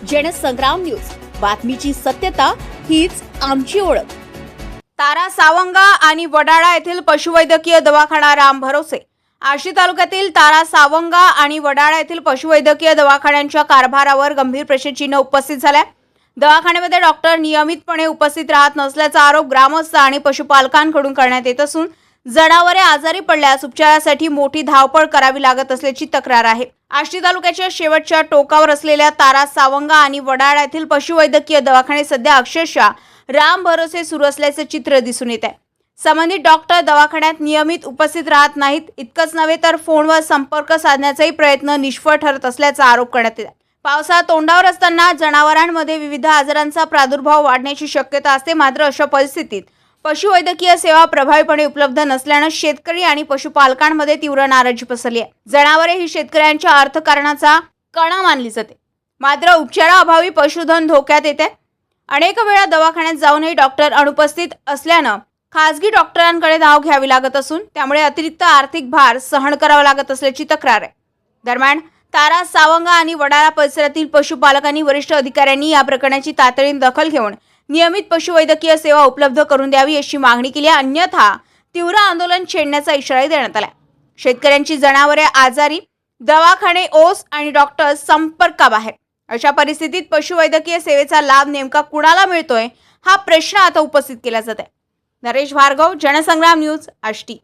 Jansangram news, बातमीची सत्यता हीच आमची ओळख। तारा सावंगा आणि वडाळा येथील पशुवैद्यकीय दवाखाना राम भरोसे। आष्टी तालुक्यातील तारा सावंगा आणि वडाळा येथील पशुवैद्यकीय दवाखान्यांच्या कारभारावर गंभीर प्रश्नचिन्ह उपस्थित झाले। दवाखान्यामध्ये डॉक्टर नियमितपणे उपस्थित राहत नसल्याचा आरोप ग्रामस्थ आणि पशुपालकांकडून करण्यात येत असून जनावरे आजारी पडल्यास उपचारासाठी मोठी धावपळ करावी लागत असल्याची तक्रार आहे। आष्टी तालुक्याच्या शेवटच्या टोकावर असलेल्या तारा सावंगा आणि वडाळा येथील पशुवैद्यकीय दवाखाने सध्या अक्षरशः राम भरोसे सुरू असल्याचे चित्र दिसून येत आहे। संबंधित डॉक्टर दवाखान्यात नियमित उपस्थित राहत नाहीत, इतकंच नव्हे तर फोनवर संपर्क साधण्याचाही प्रयत्न निष्फळ ठरत असल्याचा आरोप करण्यात येत आहे। पावसाळा तोंडावर असताना जनावरांमध्ये विविध आजारांचा प्रादुर्भाव वाढण्याची शक्यता असते, मात्र अशा परिस्थितीत पशुवैद्यकीय सेवा प्रभावीपणे उपलब्ध नसल्याने शेतकरी आणि पशुपालकांमध्ये तीव्र नाराजी पसरली आहे। जनावरे ही शेतकऱ्यांच्या अर्थकारणाचा कणा मानली जाते, मात्र उपचाराअभावी पशुधन धोक्यात येते। अनेक वेळा दवाखान्यात जाऊनही डॉक्टर अनुपस्थित असल्याने खासगी डॉक्टरांकडे धाव घ्यावी लागत असून त्यामुळे अतिरिक्त आर्थिक भार सहन करावा लागत असल्याची तक्रार आहे। दरम्यान तारा सावंगा आणि वडाळा परिसरातील पशुपालकांनी वरिष्ठ अधिकाऱ्यांनी या प्रकरणाची तातडीने दखल घेऊन नियमित पशुवैद्यकीय सेवा उपलब्ध करून द्यावी अशी मागणी केली आहे, अन्यथा तीव्र आंदोलन छेडण्याचा इशारा देण्यात आला। शेतकऱ्यांची जनावरे आजारी, दवाखाने ओस आणि डॉक्टर संपर्काबाहेर, अशा परिस्थितीत पशुवैद्यकीय सेवेचा लाभ नेमका कुणाला मिळतोय हा प्रश्न आता उपस्थित केला जात आहे। नरेश भार्गव, जनसंग्राम न्यूज, आष्टी।